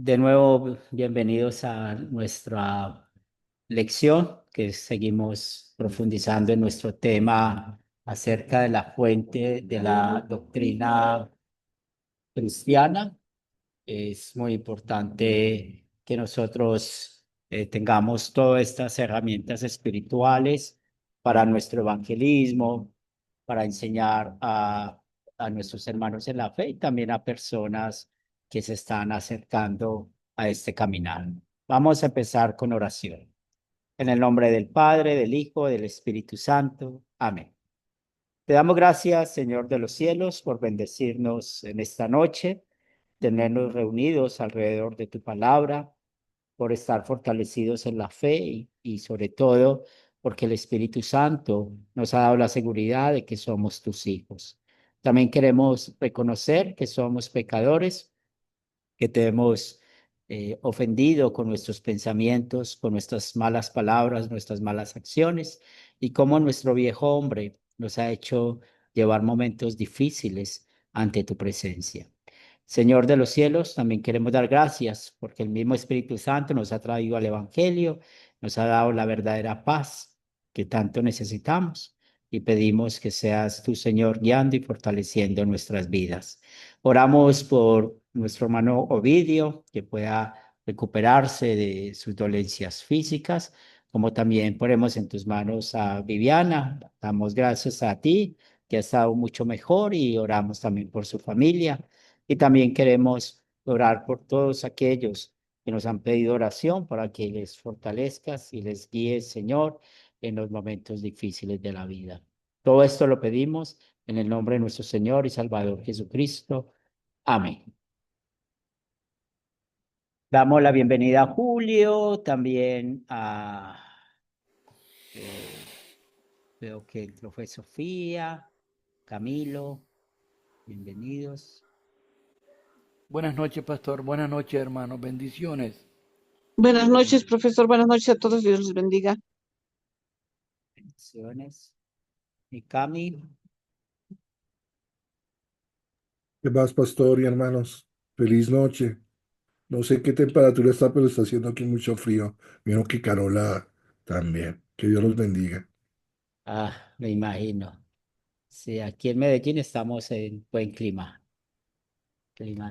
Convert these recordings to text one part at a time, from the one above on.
De nuevo, bienvenidos a nuestra lección, que seguimos profundizando en nuestro tema acerca de la fuente de la doctrina cristiana. Es muy importante que nosotros tengamos todas estas herramientas espirituales para nuestro evangelismo, para enseñar a nuestros hermanos en la fe y también a personas que se están acercando a este caminar. Vamos a empezar con oración. En el nombre del Padre, del Hijo, del Espíritu Santo. Amén. Te damos gracias, Señor de los cielos, por bendecirnos en esta noche, tenernos reunidos alrededor de tu palabra, por estar fortalecidos en la fe y sobre todo porque el Espíritu Santo nos ha dado la seguridad de que somos tus hijos. También queremos reconocer que somos pecadores, que te hemos ofendido con nuestros pensamientos, con nuestras malas palabras, nuestras malas acciones, y cómo nuestro viejo hombre nos ha hecho llevar momentos difíciles ante tu presencia. Señor de los cielos, también queremos dar gracias porque el mismo Espíritu Santo nos ha traído al Evangelio, nos ha dado la verdadera paz que tanto necesitamos y pedimos que seas tú, Señor, guiando y fortaleciendo nuestras vidas. Oramos por nuestro hermano Ovidio, que pueda recuperarse de sus dolencias físicas, como también ponemos en tus manos a Viviana. Damos gracias a ti, que ha estado mucho mejor, y oramos también por su familia. Y también queremos orar por todos aquellos que nos han pedido oración para que les fortalezcas y les guíes, Señor, en los momentos difíciles de la vida. Todo esto lo pedimos en el nombre de nuestro Señor y Salvador Jesucristo. Amén. Damos la bienvenida a Julio, también eh, veo que lo fue Sofía, Camilo, bienvenidos. Buenas noches, pastor. Buenas noches, hermanos. Bendiciones. Buenas noches, profesor. Buenas noches a todos. Dios les bendiga. Bendiciones. Y Cami, ¿Qué más, pastor y hermanos? Feliz noche. No sé qué temperatura está, pero está haciendo aquí mucho frío. Vieron que Carola también. Que Dios los bendiga. me imagino. Sí, aquí en Medellín estamos en buen clima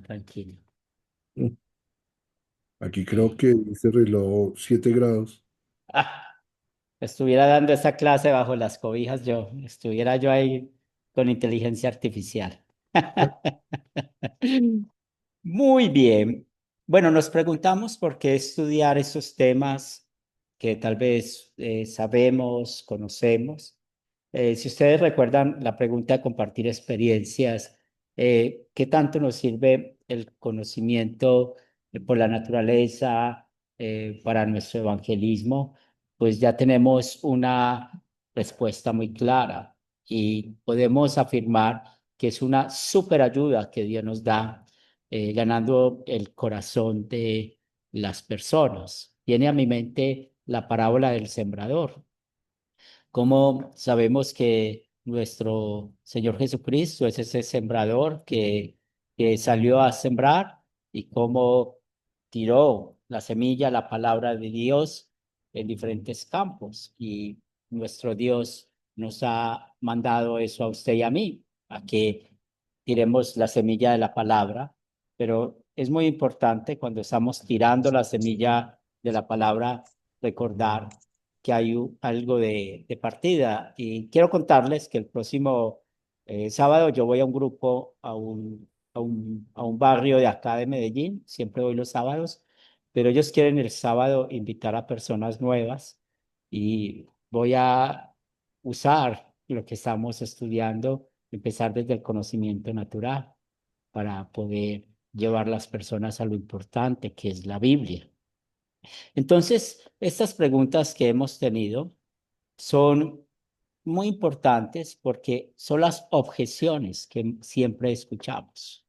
tranquilo. Mm. Aquí creo Sí. que dice reloj 7 grados. Ah, estuviera dando esa clase bajo las cobijas yo, estuviera yo ahí con inteligencia artificial. Muy bien. Bueno, nos preguntamos por qué estudiar esos temas que tal vez sabemos, conocemos. Si ustedes recuerdan la pregunta de compartir experiencias, ¿qué tanto nos sirve el conocimiento por la naturaleza para nuestro evangelismo? Pues ya tenemos una respuesta muy clara y podemos afirmar que es una súper ayuda que Dios nos da, ganando el corazón de las personas. Viene a mi mente la parábola del sembrador. Como sabemos que nuestro Señor Jesucristo es ese sembrador que salió a sembrar, y cómo tiró la semilla, la palabra de Dios, en diferentes campos. Y nuestro Dios nos ha mandado eso a usted y a mí, a que tiremos la semilla de la palabra. Pero es muy importante, cuando estamos tirando la semilla de la palabra, recordar que hay algo de partida. Y quiero contarles que el próximo sábado yo voy a un grupo, a un barrio de acá de Medellín. Siempre voy los sábados, pero ellos quieren el sábado invitar a personas nuevas, y voy a usar lo que estamos estudiando, empezar desde el conocimiento natural para poder llevar las personas a lo importante, que es la Biblia. Entonces, estas preguntas que hemos tenido son muy importantes porque son las objeciones que siempre escuchamos.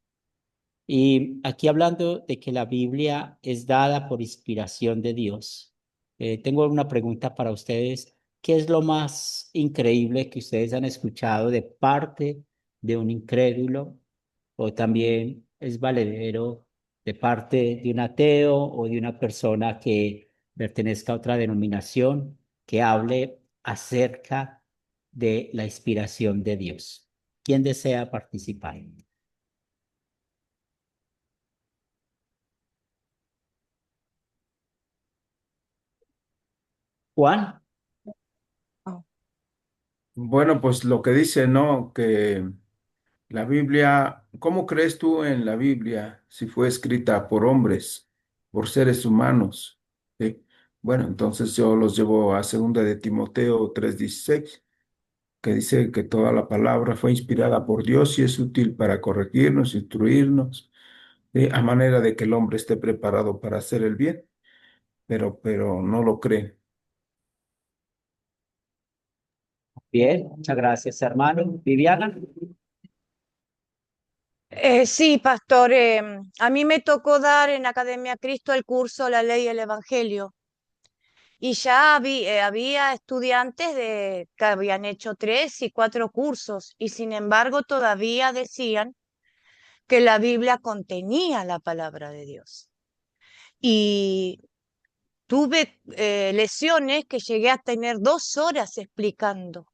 Y aquí, hablando de que la Biblia es dada por inspiración de Dios, tengo una pregunta para ustedes. ¿Qué es lo más increíble que ustedes han escuchado de parte de un incrédulo, o también es valedero de parte de un ateo o de una persona que pertenezca a otra denominación que hable acerca de la inspiración de Dios. ¿Quién desea participar? Juan, Bueno, pues lo que dice, ¿no? Que la Biblia, ¿cómo crees tú en la Biblia si fue escrita por hombres, por seres humanos? ¿Sí? Bueno, entonces yo los llevo a segunda de Timoteo 3:16, que dice que toda la palabra fue inspirada por Dios y es útil para corregirnos, instruirnos, ¿sí? A manera de que el hombre esté preparado para hacer el bien, pero no lo cree. bien, muchas gracias, hermano. Viviana, Sí, pastor, a mí me tocó dar en Academia Cristo el curso La Ley y el Evangelio. Y ya había estudiantes que habían hecho 3 y 4 cursos y sin embargo todavía decían que la Biblia contenía la palabra de Dios. Y tuve lesiones que llegué a tener 2 horas explicando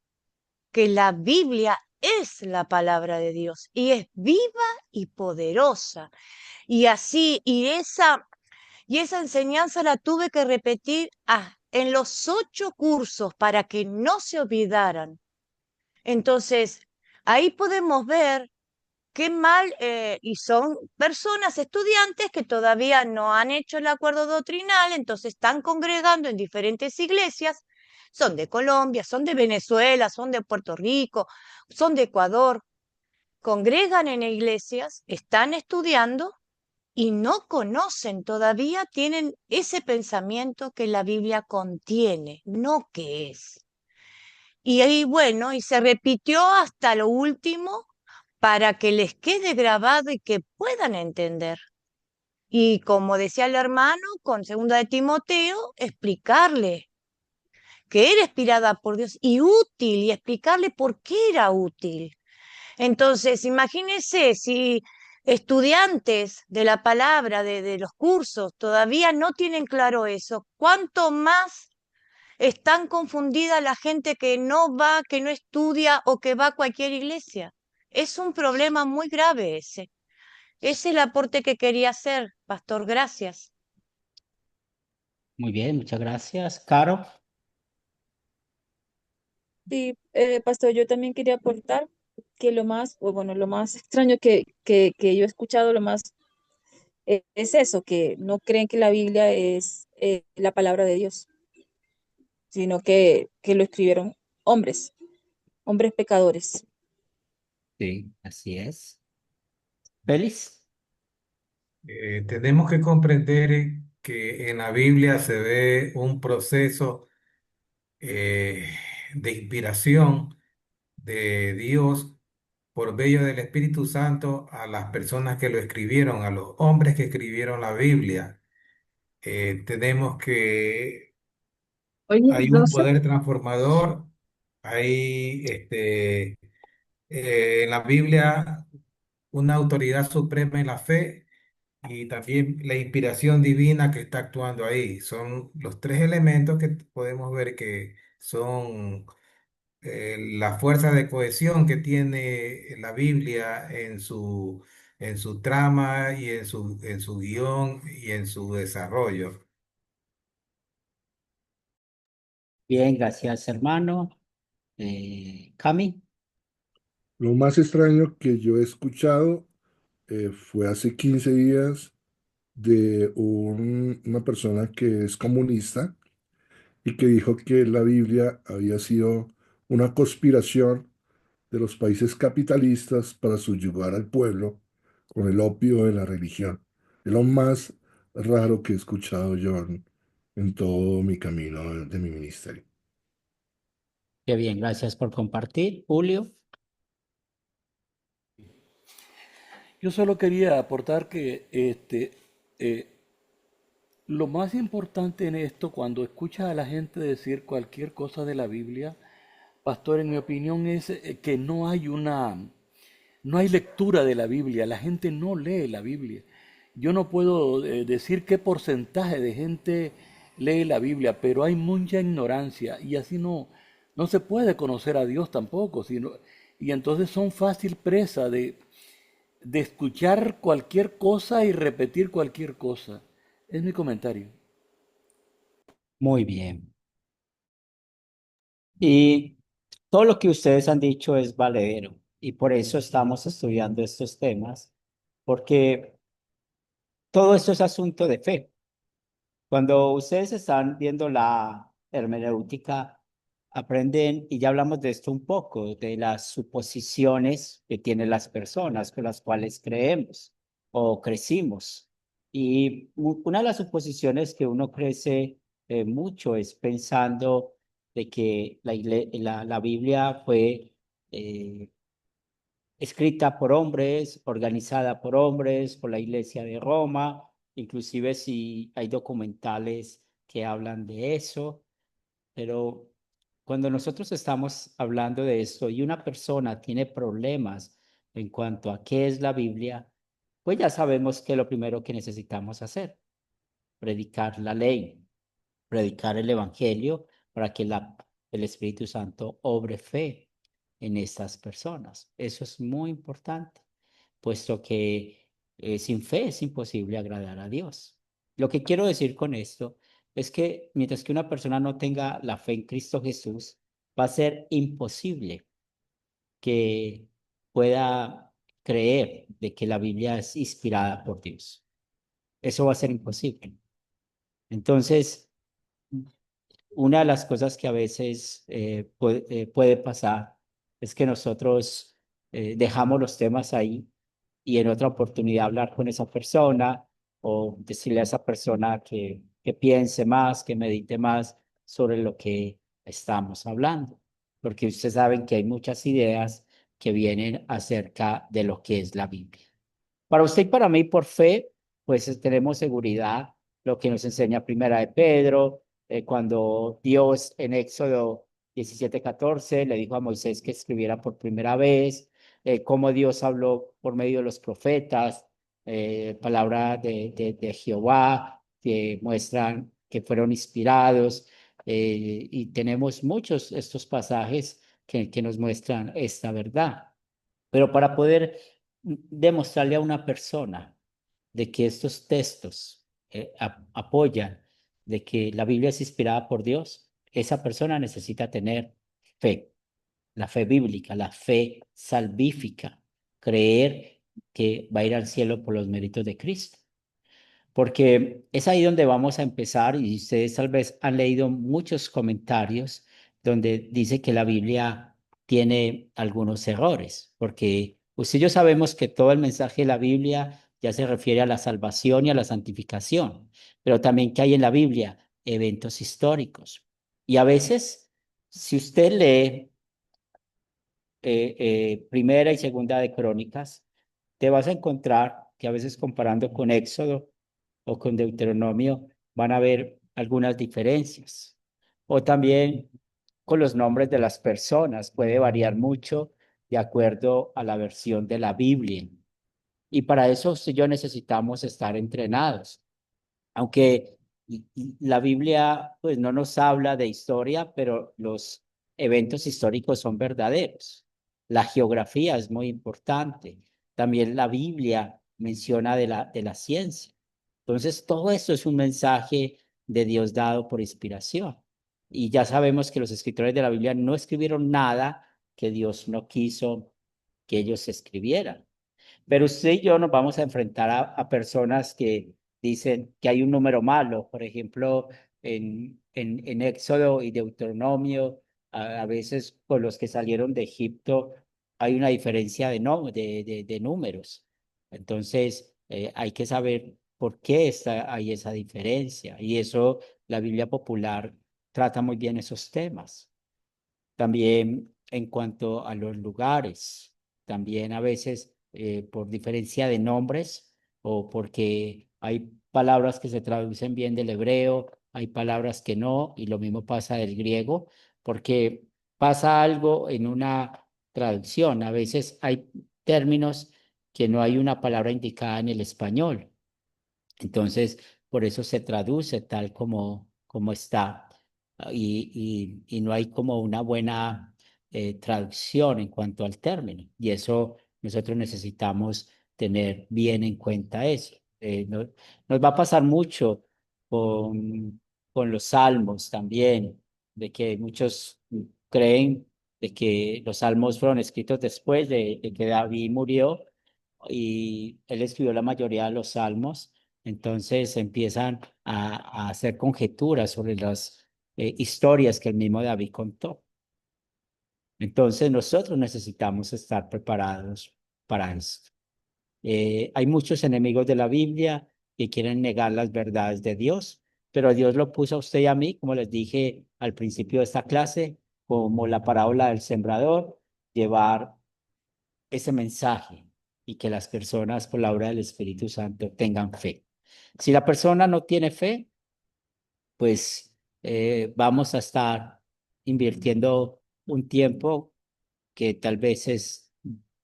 que la Biblia es la palabra de Dios y es viva y poderosa. Y así, y esa enseñanza la tuve que repetir en los 8 cursos para que no se olvidaran. Entonces, ahí podemos ver qué mal, y son personas, estudiantes que todavía no han hecho el acuerdo doctrinal, entonces están congregando en diferentes iglesias, son de Colombia, son de Venezuela, son de Puerto Rico, son de Ecuador, congregan en iglesias, están estudiando y no conocen, todavía tienen ese pensamiento que la Biblia contiene, no que es. Y ahí, bueno, y se repitió hasta lo último para que les quede grabado y que puedan entender. Y como decía el hermano, con segunda de Timoteo, explicarle que era inspirada por Dios y útil, y explicarle por qué era útil. Entonces, imagínense si estudiantes de la palabra, de los cursos, todavía no tienen claro eso, cuánto más están confundida la gente que no va, que no estudia o que va a cualquier iglesia. Es un problema muy grave ese. Ese es el aporte que quería hacer, pastor. Gracias. muy bien, muchas gracias. Caro, Sí, pastor, yo también quería aportar que lo más, o bueno, lo más extraño que yo he escuchado, lo más es eso, que no creen que la Biblia es la palabra de Dios, sino que lo escribieron hombres, hombres pecadores. sí, así es. Félix, Tenemos que comprender que en la Biblia se ve un proceso eh, de inspiración de Dios por medio del Espíritu Santo a las personas que lo escribieron, a los hombres que escribieron la Biblia. Tenemos que Oye, hay un Joseph, poder transformador, hay en la Biblia una autoridad suprema en la fe y también la inspiración divina que está actuando ahí. Son los 3 elementos que podemos ver que son la fuerza de cohesión que tiene la Biblia en su trama y en su guión y en su desarrollo. bien, gracias, hermano. Cami, Lo más extraño que yo he escuchado fue hace 15 días de una persona que es comunista y que dijo que la Biblia había sido una conspiración de los países capitalistas para subyugar al pueblo con el opio de la religión. Es lo más raro que he escuchado yo en todo mi camino de mi ministerio. qué bien, gracias por compartir. Julio, Yo solo quería aportar que eh, lo más importante en esto, cuando escuchas a la gente decir cualquier cosa de la Biblia, pastor, en mi opinión es que no hay lectura de la Biblia, la gente no lee la Biblia. Yo no puedo decir qué porcentaje de gente lee la Biblia, pero hay mucha ignorancia y así no se puede conocer a Dios tampoco, y entonces son fácil presa de escuchar cualquier cosa y repetir cualquier cosa. Es mi comentario. Muy bien. Y todo lo que ustedes han dicho es valedero y por eso estamos estudiando estos temas, porque todo esto es asunto de fe. Cuando ustedes están viendo la hermenéutica, aprenden, y ya hablamos de esto un poco, de las suposiciones que tienen las personas con las cuales creemos o crecimos. Y una de las suposiciones que uno crece mucho es pensando de que la Biblia fue eh, escrita por hombres, organizada por hombres, por la Iglesia de Roma, inclusive si hay documentales que hablan de eso, pero cuando nosotros estamos hablando de esto y una persona tiene problemas en cuanto a qué es la Biblia, pues ya sabemos que lo primero que necesitamos hacer, predicar la ley, predicar el Evangelio para que el Espíritu Santo obre fe en estas personas. Eso es muy importante, puesto que sin fe es imposible agradar a Dios. Lo que quiero decir con esto es que mientras que una persona no tenga la fe en Cristo Jesús, va a ser imposible que pueda creer de que la Biblia es inspirada por Dios. Eso va a ser imposible. Entonces, una de las cosas que a veces puede pasar es que nosotros dejamos los temas ahí y en otra oportunidad hablar con esa persona o decirle a esa persona que piense más, que medite más sobre lo que estamos hablando. Porque ustedes saben que hay muchas ideas que vienen acerca de lo que es la Biblia. Para usted y para mí, por fe, pues tenemos seguridad, lo que nos enseña Primera de Pedro, cuando Dios en Éxodo 17:14 le dijo a Moisés que escribiera por primera vez, cómo Dios habló por medio de los profetas, palabra de Jehová, que muestran que fueron inspirados, y tenemos muchos estos pasajes que nos muestran esta verdad. Pero para poder demostrarle a una persona de que estos textos apoyan de que la Biblia es inspirada por Dios, esa persona necesita tener fe, la fe bíblica, la fe salvífica, creer que va a ir al cielo por los méritos de Cristo. Porque es ahí donde vamos a empezar y ustedes tal vez han leído muchos comentarios donde dice que la Biblia tiene algunos errores, porque usted y yo sabemos que todo el mensaje de la Biblia ya se refiere a la salvación y a la santificación, pero también que hay en la Biblia eventos históricos. Y a veces, si usted lee Primera y Segunda de Crónicas, te vas a encontrar que a veces comparando con Éxodo o con Deuteronomio van a haber algunas diferencias. O también con los nombres de las personas puede variar mucho de acuerdo a la versión de la Biblia. Y para eso usted y yo necesitamos estar entrenados. Aunque la Biblia pues no nos habla de historia, pero los eventos históricos son verdaderos. La geografía es muy importante. También la Biblia menciona de la ciencia. Entonces, todo esto es un mensaje de Dios dado por inspiración. Y ya sabemos que los escritores de la Biblia no escribieron nada que Dios no quiso que ellos escribieran. Pero usted y yo nos vamos a enfrentar a personas que dicen que hay un número malo. Por ejemplo, en Éxodo y Deuteronomio, a veces con los que salieron de Egipto hay una diferencia de números. Entonces, hay que saber por qué hay esa diferencia. Y eso la Biblia popular trata muy bien esos temas. También en cuanto a los lugares, también a veces por diferencia de nombres o porque hay palabras que se traducen bien del hebreo, hay palabras que no, y lo mismo pasa del griego, porque pasa algo en una traducción. A veces hay términos que no hay una palabra indicada en el español. Entonces, por eso se traduce tal como está. Y no hay como una buena traducción en cuanto al término. Y eso nosotros necesitamos tener bien en cuenta eso. Nos va a pasar mucho con los salmos también, de que muchos creen de que los salmos fueron escritos después de que David murió y él escribió la mayoría de los salmos. Entonces empiezan a hacer conjeturas sobre las historias que el mismo David contó. Entonces nosotros necesitamos estar preparados para esto. Hay muchos enemigos de la Biblia que quieren negar las verdades de Dios, pero Dios lo puso a usted y a mí, como les dije al principio de esta clase, como la parábola del sembrador, llevar ese mensaje y que las personas por la obra del Espíritu Santo tengan fe. Si la persona no tiene fe, pues vamos a estar invirtiendo un tiempo que tal vez es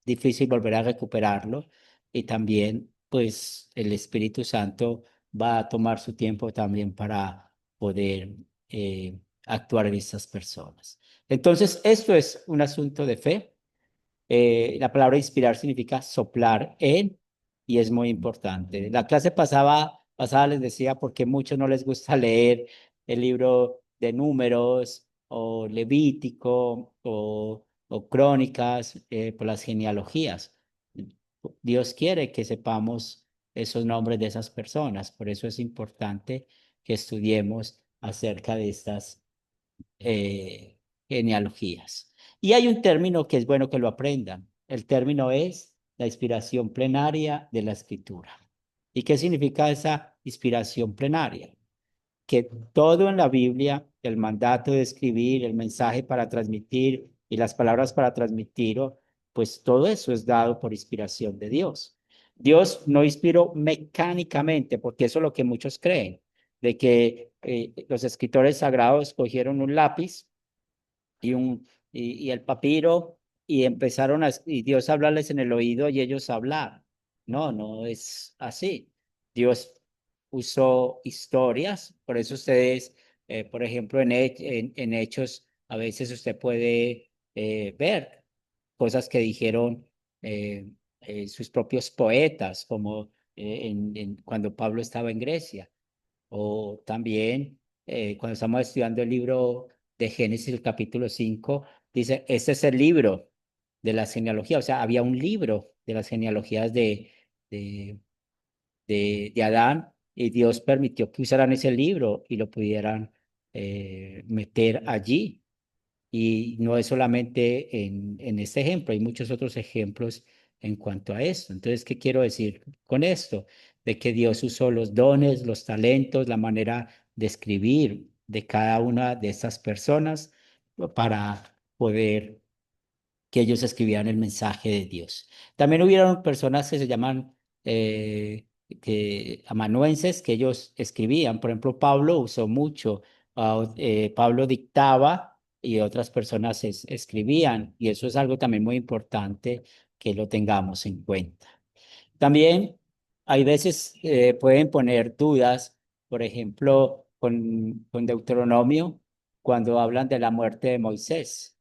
difícil volver a recuperarlo y también pues el Espíritu Santo va a tomar su tiempo también para poder actuar en estas personas. Entonces, esto es un asunto de fe. La palabra inspirar significa soplar en y es muy importante. La clase pasada les decía por qué muchos no les gusta leer el libro de Números o Levítico o Crónicas por las genealogías. Dios quiere que sepamos esos nombres de esas personas, por eso es importante que estudiemos acerca de estas genealogías. Y hay un término que es bueno que lo aprendan. El término es la inspiración plenaria de la escritura. ¿Y qué significa esa inspiración plenaria? Que todo en la Biblia, el mandato de escribir, el mensaje para transmitir y las palabras para transmitir, pues todo eso es dado por inspiración de Dios. Dios no inspiró mecánicamente, porque eso es lo que muchos creen, de que los escritores sagrados cogieron un lápiz y el papiro y empezaron y Dios hablarles en el oído y ellos hablar. No, no es así. Dios usó historias, por eso ustedes, por ejemplo, en Hechos, a veces usted puede ver cosas que dijeron sus propios poetas, como cuando Pablo estaba en Grecia. O también cuando estamos estudiando el libro de Génesis, el capítulo 5 dice, este es el libro de la genealogía. O sea, había un libro de las genealogías de, de Adán y Dios permitió que usaran ese libro y lo pudieran meter allí. Y no es solamente en este ejemplo, hay muchos otros ejemplos en cuanto a esto. Entonces, ¿qué quiero decir con esto? De que Dios usó los dones, los talentos, la manera de escribir de cada una de estas personas para poder que ellos escribieran el mensaje de Dios. También hubieron personas que se llaman amanuenses, que ellos escribían. Por ejemplo, Pablo usó mucho. Pablo dictaba y otras personas escribían. Y eso es algo también muy importante que lo tengamos en cuenta. También hay veces pueden poner dudas, por ejemplo, con Deuteronomio, cuando hablan de la muerte de Moisés.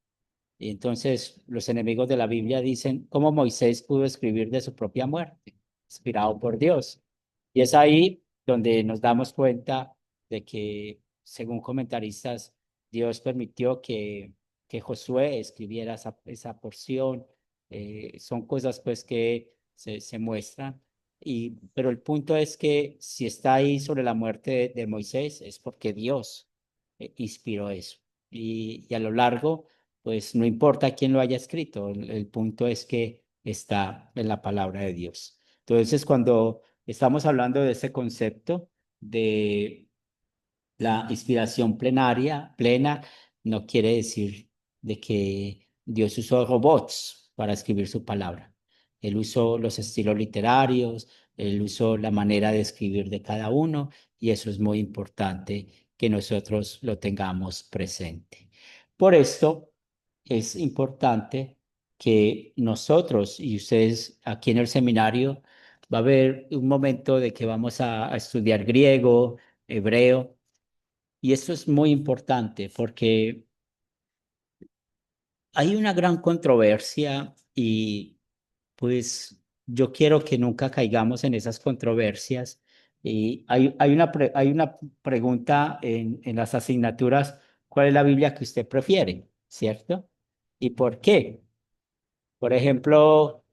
Y entonces los enemigos de la Biblia dicen cómo Moisés pudo escribir de su propia muerte, inspirado por Dios. Y es ahí donde nos damos cuenta de que, según comentaristas, Dios permitió que Josué escribiera esa porción. Son cosas pues que se muestran. Pero el punto es que si está ahí sobre la muerte de Moisés es porque Dios inspiró eso. Y a lo largo pues no importa quién lo haya escrito, el punto es que está en la palabra de Dios. Entonces, cuando estamos hablando de ese concepto de la inspiración plena, no quiere decir de que Dios usó robots para escribir su palabra. Él usó los estilos literarios, él usó la manera de escribir de cada uno y eso es muy importante que nosotros lo tengamos presente. Por esto es importante que nosotros y ustedes aquí en el seminario va a haber un momento de que vamos a estudiar griego, hebreo, y esto es muy importante porque hay una gran controversia y pues yo quiero que nunca caigamos en esas controversias. Y hay una pregunta en las asignaturas, ¿cuál es la Biblia que usted prefiere? ¿Cierto? ¿Y por qué? Por ejemplo,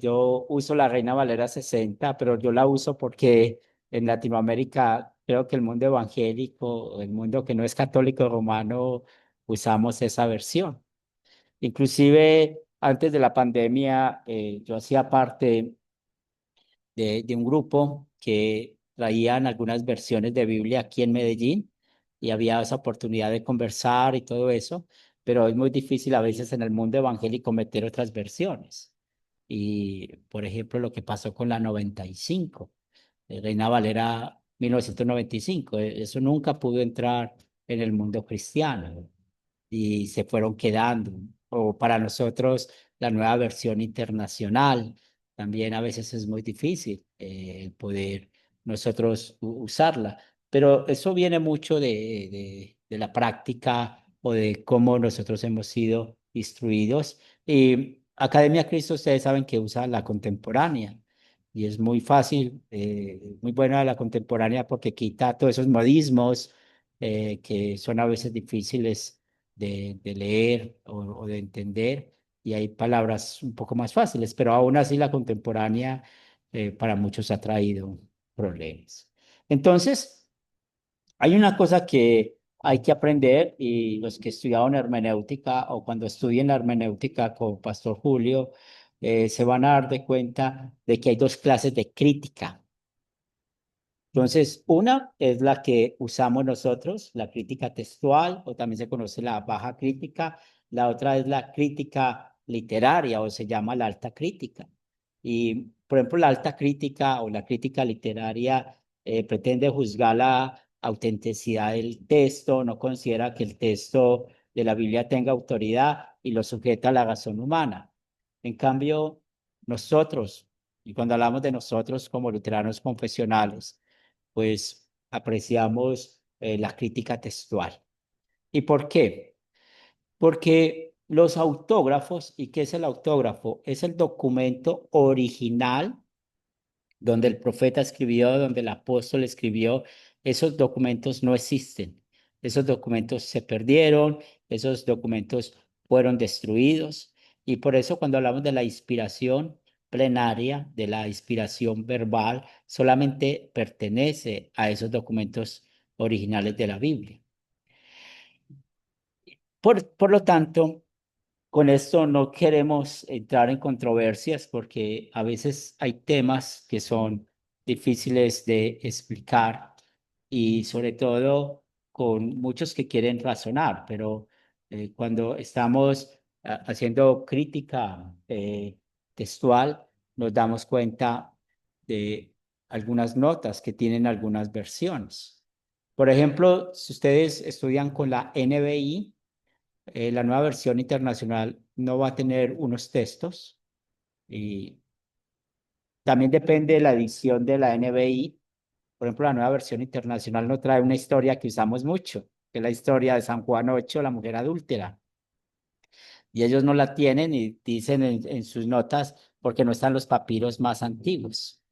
yo uso la Reina Valera 60, pero yo la uso porque en Latinoamérica creo que el mundo evangélico, el mundo que no es católico romano, usamos esa versión. Inclusive antes de la pandemia, yo hacía parte de un grupo que traían algunas versiones de Biblia aquí en Medellín y había esa oportunidad de conversar y todo eso, pero es muy difícil a veces en el mundo evangélico meter otras versiones. Y, por ejemplo, lo que pasó con la 95, Reina Valera 1995, eso nunca pudo entrar en el mundo cristiano y se fueron quedando. O para nosotros, la nueva versión internacional, también a veces es muy difícil el poder nosotros usarla. Pero eso viene mucho de la práctica o de cómo nosotros hemos sido instruidos. Y Academia Cristo, ustedes saben que usa la contemporánea. Y es muy fácil, muy buena la contemporánea porque quita todos esos modismos que son a veces difíciles de leer o de entender, y hay palabras un poco más fáciles, pero aún así la contemporánea para muchos ha traído problemas. Entonces, hay una cosa que hay que aprender, y los que estudiaron hermenéutica o cuando estudien la hermenéutica con Pastor Julio, se van a dar de cuenta de que hay dos clases de crítica. Entonces, una es la que usamos nosotros, la crítica textual, o también se conoce la baja crítica. La otra es la crítica literaria, o se llama la alta crítica. Y, por ejemplo, la alta crítica o la crítica literaria pretende juzgar la autenticidad del texto, no considera que el texto de la Biblia tenga autoridad y lo sujeta a la razón humana. En cambio, nosotros, y cuando hablamos de nosotros como luteranos confesionales, pues apreciamos la crítica textual. ¿Y por qué? Porque los autógrafos, ¿y qué es el autógrafo? Es el documento original donde el profeta escribió, donde el apóstol escribió. Esos documentos no existen. Esos documentos se perdieron, esos documentos fueron destruidos. Y por eso cuando hablamos de la inspiración plenaria, de la inspiración verbal, solamente pertenece a esos documentos originales de la Biblia. Por lo tanto, con esto no queremos entrar en controversias porque a veces hay temas que son difíciles de explicar, y sobre todo con muchos que quieren razonar, pero cuando estamos haciendo crítica textual, nos damos cuenta de algunas notas que tienen algunas versiones. Por ejemplo, si ustedes estudian con la NBI, la nueva versión internacional no va a tener unos textos, y también depende de la edición de la NBI. Por ejemplo, la nueva versión internacional no trae una historia que usamos mucho, que es la historia de San Juan 8, la mujer adúltera. Y ellos no la tienen y dicen en sus notas porque no están los papiros más antiguos.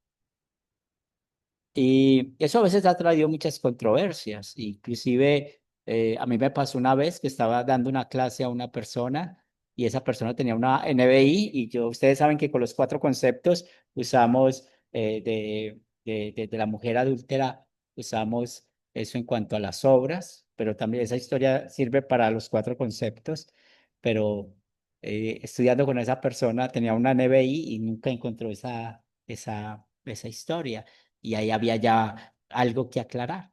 Y eso a veces ha traído muchas controversias. Inclusive a mí me pasó una vez que estaba dando una clase a una persona y esa persona tenía una NBI, y ustedes saben que con los cuatro conceptos usamos de la mujer adúltera, usamos eso en cuanto a las obras, pero también esa historia sirve para los cuatro conceptos. Pero estudiando con esa persona tenía una NBI y nunca encontró esa historia, y ahí había ya algo que aclarar.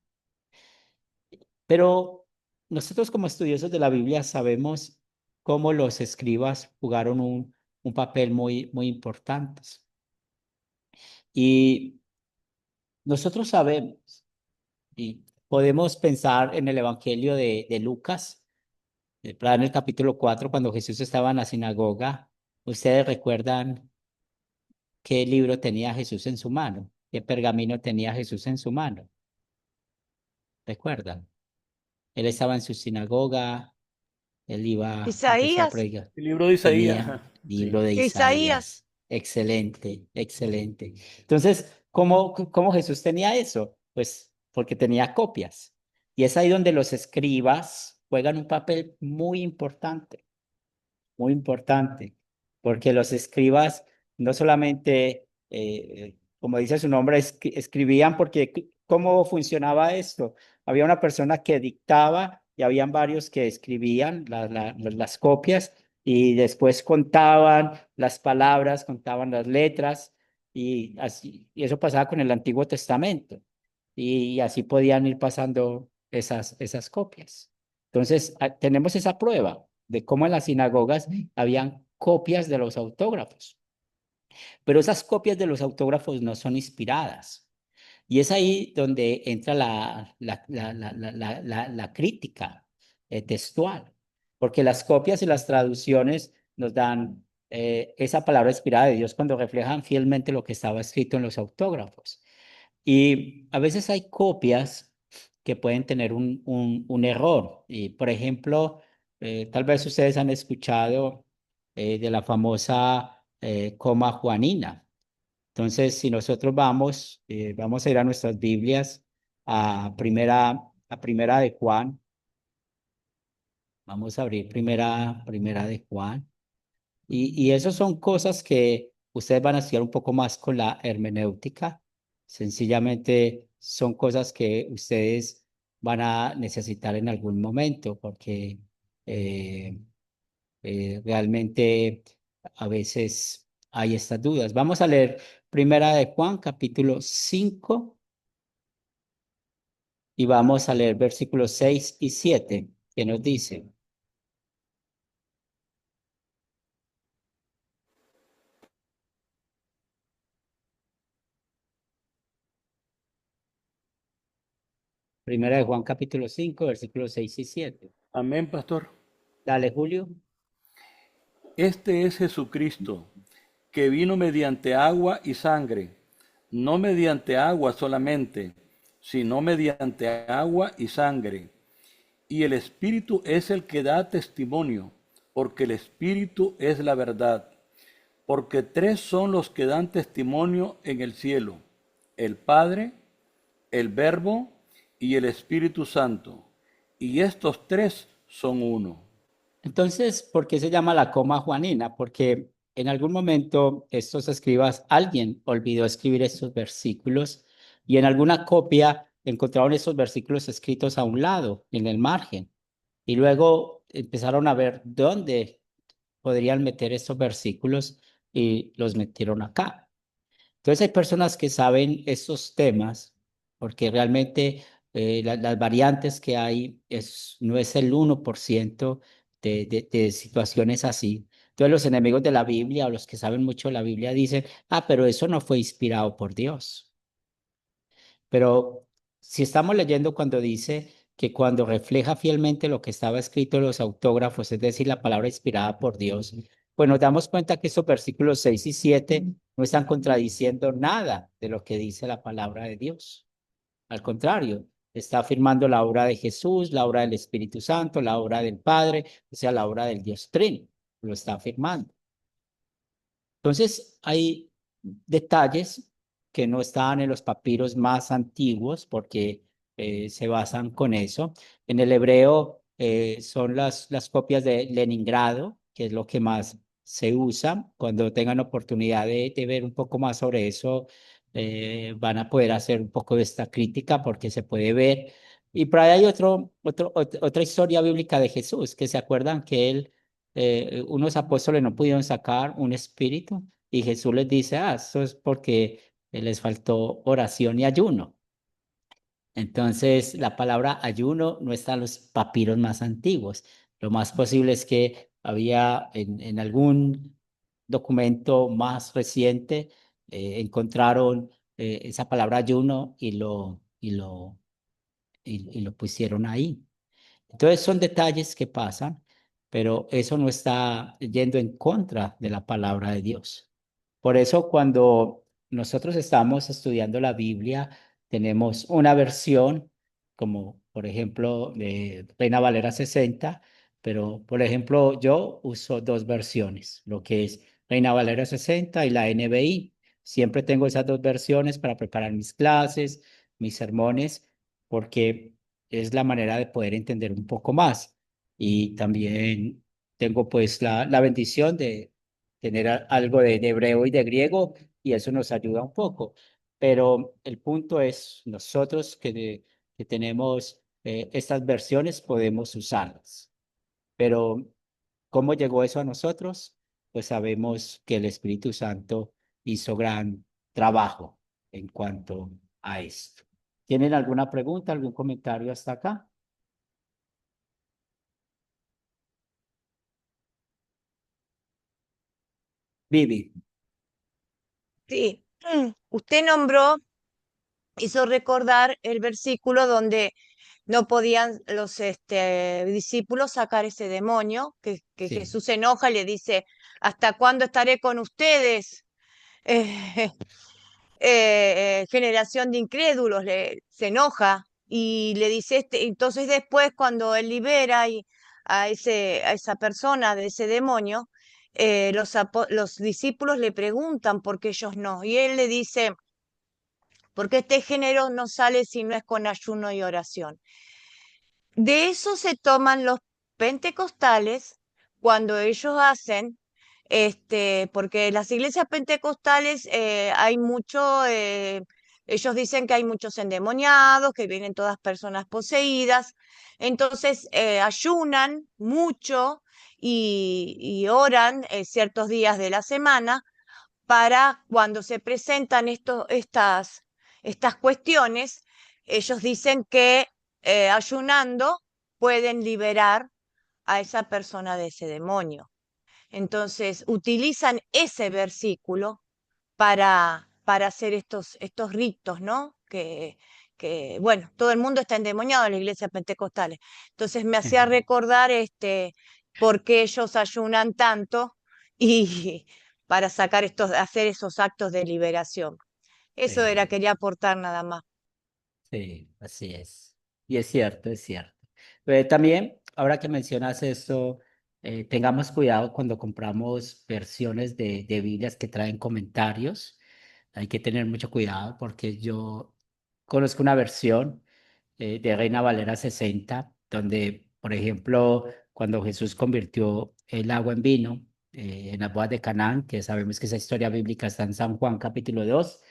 Pero nosotros como estudiosos de la Biblia sabemos cómo los escribas jugaron un papel muy, muy importante. Y nosotros sabemos y podemos pensar en el Evangelio de Lucas, en el capítulo 4, cuando Jesús estaba en la sinagoga. Ustedes recuerdan qué libro tenía Jesús en su mano, qué pergamino tenía Jesús en su mano. ¿Recuerdan? Él estaba en su sinagoga, él iba a empezar a Isaías, predicar. El libro de Isaías, Tenía ajá, sí. libro de Isaías. Isaías. Excelente, excelente. Entonces, ¿cómo Jesús tenía eso? Pues porque tenía copias. Y es ahí donde los escribas juegan un papel muy importante, porque los escribas no solamente, como dice su nombre, escribían, porque ¿cómo funcionaba esto? Había una persona que dictaba y habían varios que escribían las copias y después contaban las palabras, contaban las letras y, así, y eso pasaba con el Antiguo Testamento y así podían ir pasando esas copias. Entonces, tenemos esa prueba de cómo en las sinagogas habían copias de los autógrafos, pero esas copias de los autógrafos no son inspiradas. Y es ahí donde entra la crítica textual, porque las copias y las traducciones nos dan esa palabra inspirada de Dios cuando reflejan fielmente lo que estaba escrito en los autógrafos. Y a veces hay copias que pueden tener un error. Y, por ejemplo, tal vez ustedes han escuchado de la famosa coma juanina. Entonces, si nosotros vamos a ir a nuestras Biblias a primera de Juan. Vamos a abrir primera de Juan. Y esas son cosas que ustedes van a estudiar un poco más con la hermenéutica. Sencillamente son cosas que ustedes van a necesitar en algún momento porque eh, realmente a veces hay estas dudas. Vamos a leer Primera de Juan, capítulo 5, y vamos a leer versículos 6 y 7, que nos dice. Primera de Juan, capítulo 5, versículos 6 y 7. Amén, pastor. Dale, Julio. Este es Jesucristo, que vino mediante agua y sangre, no mediante agua solamente, sino mediante agua y sangre. Y el Espíritu es el que da testimonio, porque el Espíritu es la verdad. Porque tres son los que dan testimonio en el cielo: el Padre, el Verbo y el Espíritu Santo. Y estos tres son uno. Entonces, ¿por qué se llama la coma juanina? Porque en algún momento estos escribas, alguien olvidó escribir estos versículos y en alguna copia encontraron esos versículos escritos a un lado, en el margen. Y luego empezaron a ver dónde podrían meter estos versículos y los metieron acá. Entonces hay personas que saben estos temas porque realmente las variantes que hay no es el 1% de situaciones así. Entonces los enemigos de la Biblia o los que saben mucho de la Biblia dicen, pero eso no fue inspirado por Dios. Pero si estamos leyendo cuando dice que cuando refleja fielmente lo que estaba escrito en los autógrafos, es decir, la palabra inspirada por Dios, pues nos damos cuenta que estos versículos 6 y 7 no están contradiciendo nada de lo que dice la palabra de Dios. Al contrario, está afirmando la obra de Jesús, la obra del Espíritu Santo, la obra del Padre, o sea, la obra del Dios Trino. Lo está afirmando. Entonces, hay detalles que no estaban en los papiros más antiguos porque se basan con eso. En el hebreo son las copias de Leningrado, que es lo que más se usa. Cuando tengan oportunidad de ver un poco más sobre eso, van a poder hacer un poco de esta crítica porque se puede ver. Y por ahí hay otra historia bíblica de Jesús, que se acuerdan que él unos apóstoles no pudieron sacar un espíritu y Jesús les dice, eso es porque les faltó oración y ayuno. Entonces, la palabra ayuno no está en los papiros más antiguos. Lo más posible es que había en algún documento más reciente, encontraron esa palabra ayuno y lo pusieron ahí. Entonces son detalles que pasan, pero eso no está yendo en contra de la palabra de Dios. Por eso cuando nosotros estamos estudiando la Biblia, tenemos una versión, como por ejemplo de Reina Valera 60, pero por ejemplo yo uso dos versiones, lo que es Reina Valera 60 y la NBI. Siempre tengo esas dos versiones para preparar mis clases, mis sermones, porque es la manera de poder entender un poco más. Y también tengo pues la bendición de tener algo de hebreo y de griego, y eso nos ayuda un poco. Pero el punto es, nosotros que tenemos estas versiones podemos usarlas. Pero ¿cómo llegó eso a nosotros? Pues sabemos que el Espíritu Santo hizo gran trabajo en cuanto a esto. ¿Tienen alguna pregunta, algún comentario hasta acá? Vivi. Sí, usted nombró, hizo recordar el versículo donde no podían los discípulos sacar ese demonio, que Sí, Jesús se enoja y le dice, ¿hasta cuándo estaré con ustedes? Eh, generación de incrédulos, se enoja y le dice, entonces después cuando él libera a esa persona de ese demonio, los discípulos le preguntan por qué ellos no, y él le dice, porque este género no sale si no es con ayuno y oración. De eso se toman los pentecostales cuando ellos hacen, porque las iglesias pentecostales hay mucho, ellos dicen que hay muchos endemoniados, que vienen todas personas poseídas, entonces ayunan mucho y oran ciertos días de la semana para cuando se presentan estas cuestiones, ellos dicen que ayunando pueden liberar a esa persona de ese demonio. Entonces, utilizan ese versículo para hacer estos ritos, ¿no? Bueno, todo el mundo está endemoniado en la iglesia pentecostales. Entonces me hacía recordar por qué ellos ayunan tanto y para hacer esos actos de liberación. Eso era, sí. quería aportar nada más. Sí, así es. Y es cierto, es cierto. También, ahora que mencionas esto, tengamos cuidado cuando compramos versiones de Biblias que traen comentarios. Hay que tener mucho cuidado porque yo conozco una versión de Reina Valera 60, donde, por ejemplo, cuando Jesús convirtió el agua en vino en las bodas de Canaán, que sabemos que esa historia bíblica está en San Juan capítulo 2,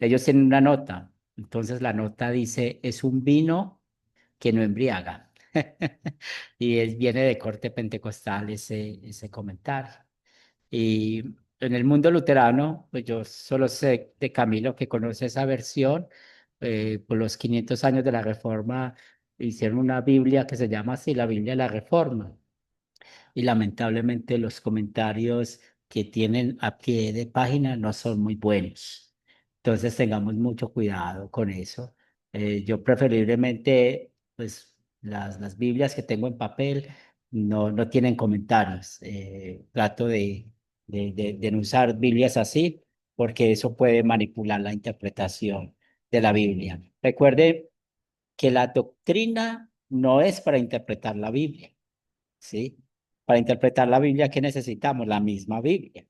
ellos tienen una nota. Entonces la nota dice, es un vino que no embriaga. Y viene de corte pentecostal ese comentario. Y en el mundo luterano, pues yo solo sé de Camilo que conoce esa versión. Por los 500 años de la Reforma hicieron una Biblia que se llama así, la Biblia de la Reforma, y lamentablemente los comentarios que tienen a pie de página no son muy buenos. Entonces tengamos mucho cuidado con eso. Yo preferiblemente, pues las Biblias que tengo en papel no tienen comentarios. Trato de no usar Biblias así porque eso puede manipular la interpretación de la Biblia. Recuerde que la doctrina no es para interpretar la Biblia. ¿Sí? Para interpretar la Biblia, ¿qué necesitamos? La misma Biblia.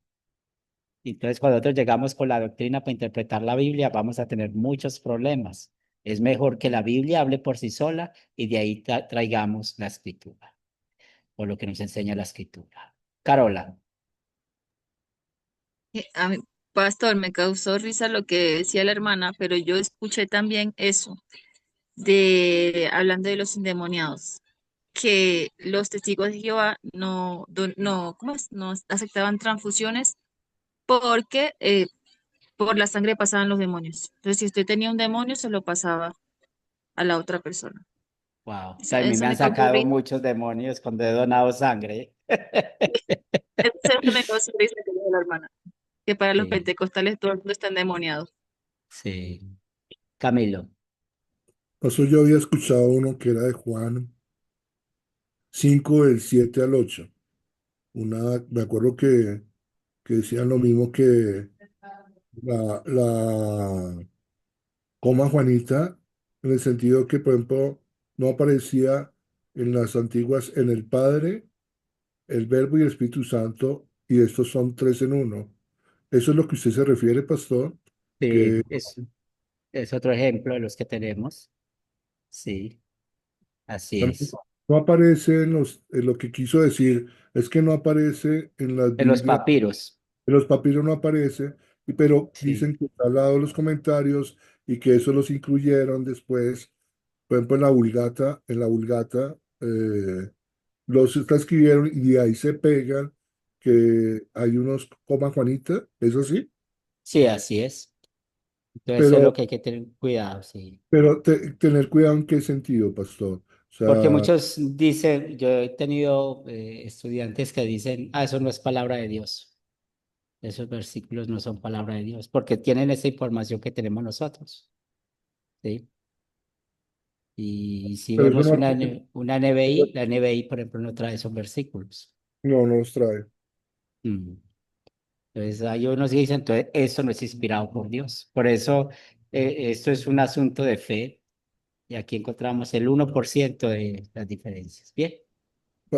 Entonces, cuando nosotros llegamos con la doctrina para interpretar la Biblia, vamos a tener muchos problemas. Es mejor que la Biblia hable por sí sola y de ahí traigamos la escritura, o lo que nos enseña la escritura. Carola, A mí, pastor, me causó risa lo que decía la hermana, pero yo escuché también eso hablando de los endemoniados, que los testigos de Jehová no, ¿cómo es? No aceptaban transfusiones porque por la sangre pasaban los demonios. Entonces, si usted tenía un demonio, se lo pasaba a la otra persona. wow. Eso, A mí eso me han me causó sacado risa. muchos demonios cuando he donado sangre. Eso me causó risa que dijo la hermana, que para los Sí, pentecostales todo el mundo está endemoniado. sí. Camilo, Pastor, yo había escuchado uno que era de Juan 5 del 7 al 8. Me acuerdo que decían lo mismo que la coma Juanita, en el sentido que, por ejemplo, no aparecía en las antiguas en el Padre, el Verbo y el Espíritu Santo, y estos son tres en uno. ¿Eso es lo que usted se refiere, pastor? Sí, Que es otro ejemplo de los que tenemos. Sí, así también es. no aparece en lo que quiso decir es que no aparece en las En los Biblias, papiros. en los papiros no aparece, pero Sí. dicen que está al lado de los comentarios y que eso los incluyeron después. Por ejemplo, en la Vulgata, los transcribieron y de ahí se pegan que hay unos coma Juanita, ¿eso sí? Sí, así es. Entonces es lo Pero, que hay que tener cuidado, sí. pero tener cuidado en qué sentido, pastor. O Porque sea, muchos dicen, yo he tenido estudiantes que dicen, ah, eso no es palabra de Dios. Esos versículos no son palabra de Dios, porque tienen esa información que tenemos nosotros, ¿sí? Y si pero eso vemos no, una NBI, la NBI, por ejemplo, no trae esos versículos. no nos trae. Mm. Entonces, hay unos que dicen, entonces, eso no es inspirado por Dios. Por eso, esto es un asunto de fe, y aquí encontramos el 1% de las diferencias. Bien,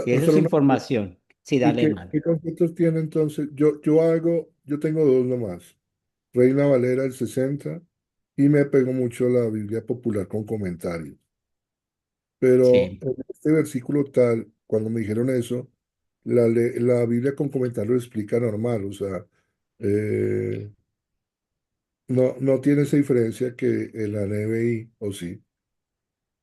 si eso Pastor, es información, sí, ¿y dale, hermano. qué conceptos tiene entonces? Yo tengo dos nomás. Reina Valera el 60 y me pego mucho a la Biblia popular con comentarios. Pero Sí. en este versículo tal, cuando me dijeron eso, la Biblia con comentarios lo explica normal, o sea, eh, no tiene esa diferencia que el NBI, o sí,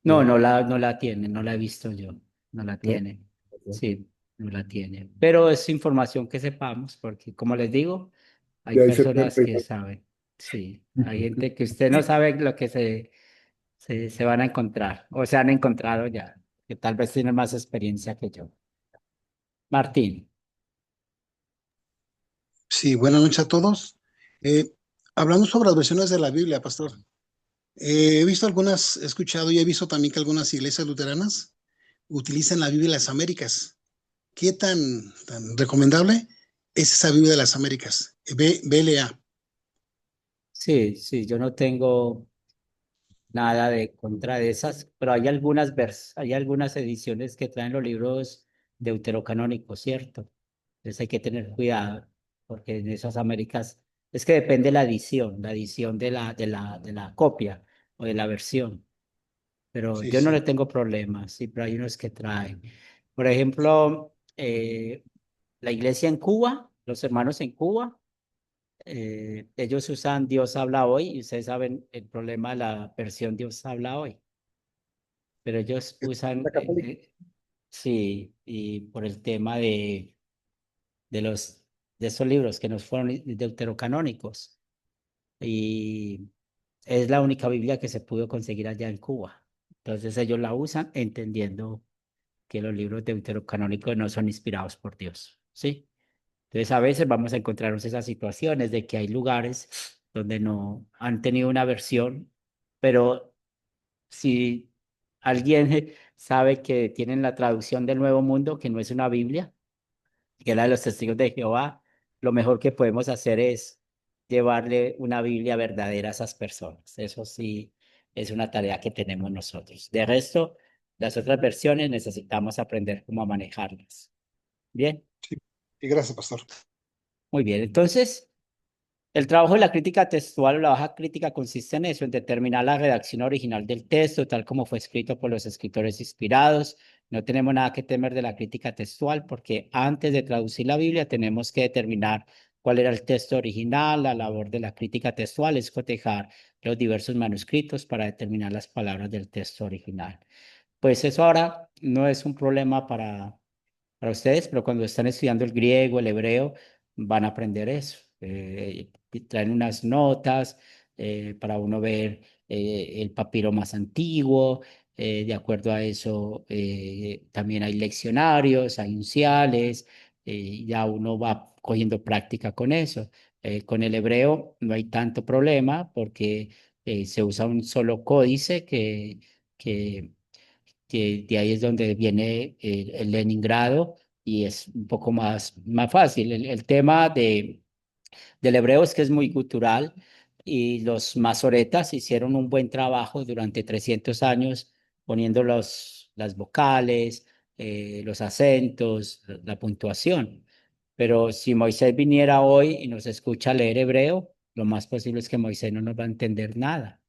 No, ¿no? no la tiene, no la he visto yo, no la ¿No? tiene. Sí, no la tiene. Pero es información que sepamos, porque como les digo, hay Y ahí se pueden personas que pegar. saben. Sí, hay gente que usted no sabe lo que se van a encontrar, o se han encontrado ya, que tal vez tienen más experiencia que yo. Martín, Sí, buenas noches a todos. Eh, Hablando sobre las versiones de la Biblia, pastor, he visto algunas, he escuchado y he visto también que algunas iglesias luteranas utilizan la Biblia de las Américas. ¿Qué tan recomendable es esa Biblia de las Américas? BLA. sí, sí, yo no tengo nada de contra de esas, pero hay algunas ediciones que traen los libros deuterocanónicos, ¿cierto? Entonces hay que tener cuidado, porque en esas Américas es que depende la edición de la copia o de la versión, pero Sí, yo no sí. le tengo problemas, sí, pero hay unos que traen. Por ejemplo, la iglesia en Cuba, los hermanos en Cuba, ellos usan Dios habla hoy y ustedes saben el problema de la versión Dios habla hoy, pero ellos usan, La católica. sí, y por el tema de los, de esos libros que nos fueron deuterocanónicos, y es la única Biblia que se pudo conseguir allá en Cuba. Entonces ellos la usan entendiendo que los libros deuterocanónicos no son inspirados por Dios, ¿sí? Entonces, a veces vamos a encontrarnos esas situaciones de que hay lugares donde no han tenido una versión, pero si alguien sabe que tienen la traducción del Nuevo Mundo, que no es una Biblia, que es la de los testigos de Jehová, lo mejor que podemos hacer es llevarle una Biblia verdadera a esas personas. Eso sí es una tarea que tenemos nosotros. De resto, las otras versiones necesitamos aprender cómo a manejarlas. Bien, Sí. Y gracias, pastor. muy bien. Entonces, el trabajo de la crítica textual o la baja crítica consiste en eso, en determinar la redacción original del texto, tal como fue escrito por los escritores inspirados. No tenemos nada que temer de la crítica textual porque antes de traducir la Biblia tenemos que determinar cuál era el texto original. La labor de la crítica textual es cotejar los diversos manuscritos para determinar las palabras del texto original. Pues eso ahora no es un problema para ustedes, pero cuando están estudiando el griego, el hebreo, van a aprender eso. Y traen unas notas para uno ver el papiro más antiguo. De acuerdo a eso, también hay leccionarios, hay unciales, ya uno va cogiendo práctica con eso. Con el hebreo no hay tanto problema porque se usa un solo códice que que de ahí es donde viene el Leningrado y es un poco más fácil. El tema del hebreo es que es muy gutural y los masoretas hicieron un buen trabajo durante 300 años poniendo las vocales, los acentos, la puntuación. Pero si Moisés viniera hoy y nos escucha leer hebreo, lo más posible es que Moisés no nos va a entender nada,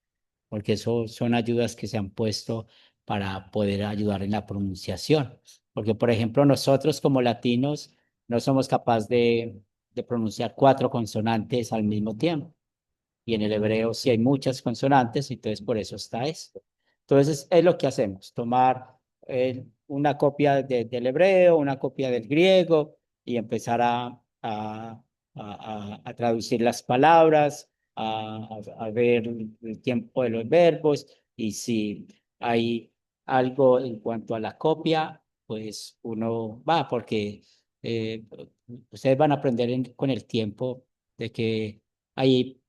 porque eso son ayudas que se han puesto para poder ayudar en la pronunciación. Porque, por ejemplo, nosotros como latinos no somos capaces de pronunciar 4 consonantes al mismo tiempo. Y en el hebreo sí hay muchas consonantes, entonces por eso está esto. Entonces es lo que hacemos, tomar una copia del hebreo, una copia del griego y empezar a traducir las palabras, a ver el tiempo de los verbos y si hay algo en cuanto a la copia, pues uno va porque eh, ustedes van a aprender con el tiempo de que hay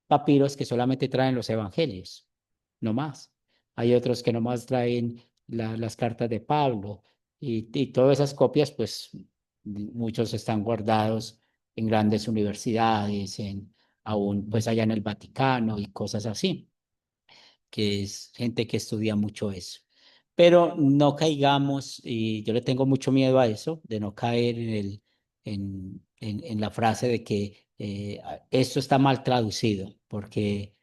papiros que solamente traen los evangelios, no más. Hay otros que nomás traen las cartas de Pablo y todas esas copias, pues muchos están guardados en grandes universidades, aún pues allá en el Vaticano y cosas así que es gente que estudia mucho eso. Pero no caigamos, y yo le tengo mucho miedo a eso, de no caer en la frase de que esto está mal traducido, porque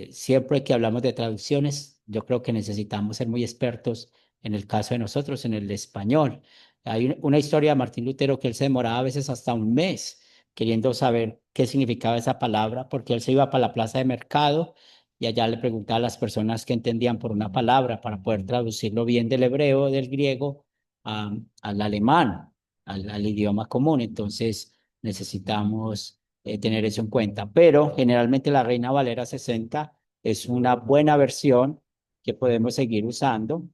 siempre que hablamos de traducciones, yo creo que necesitamos ser muy expertos en el caso de nosotros, en el español. Hay una historia de Martín Lutero que él se demoraba a veces hasta un mes queriendo saber qué significaba esa palabra, porque él se iba para la plaza de mercado y allá le preguntaba a las personas que entendían por una palabra para poder traducirlo bien del hebreo, del griego, al alemán, al idioma común. Entonces necesitamos tener eso en cuenta. Pero generalmente la Reina Valera 60 es una buena versión que podemos seguir usando.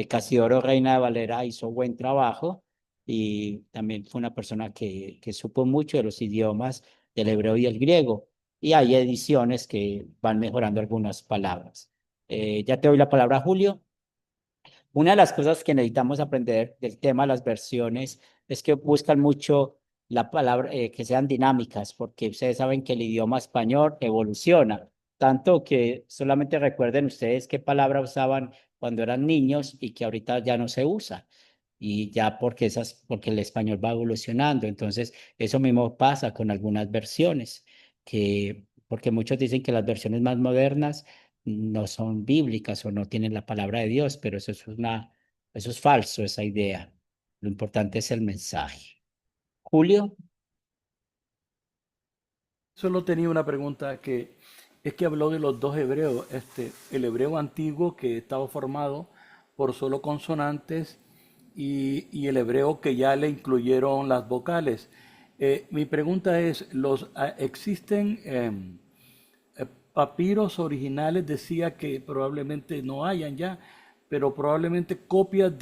Casiodoro Reina de Valera hizo buen trabajo y también fue una persona que supo mucho de los idiomas del hebreo y el griego y hay ediciones que van mejorando algunas palabras. Ya te doy la palabra, Julio. Una de las cosas que necesitamos aprender del tema de las versiones es que buscan mucho la palabra, que sean dinámicas, porque ustedes saben que el idioma español evoluciona, tanto que solamente recuerden ustedes qué palabra usaban cuando eran niños y que ahorita ya no se usa. Y ya porque el español va evolucionando. Entonces, eso mismo pasa con algunas versiones, porque muchos dicen que las versiones más modernas no son bíblicas o no tienen la palabra de Dios, pero eso es falso, esa idea. Lo importante es el mensaje. Julio, Solo tenía una pregunta que es que habló de los dos hebreos, el hebreo antiguo que estaba formado por solo consonantes y el hebreo que ya le incluyeron las vocales. Mi pregunta es, ¿existen papiros originales? Decía que probablemente no hayan ya, pero probablemente copias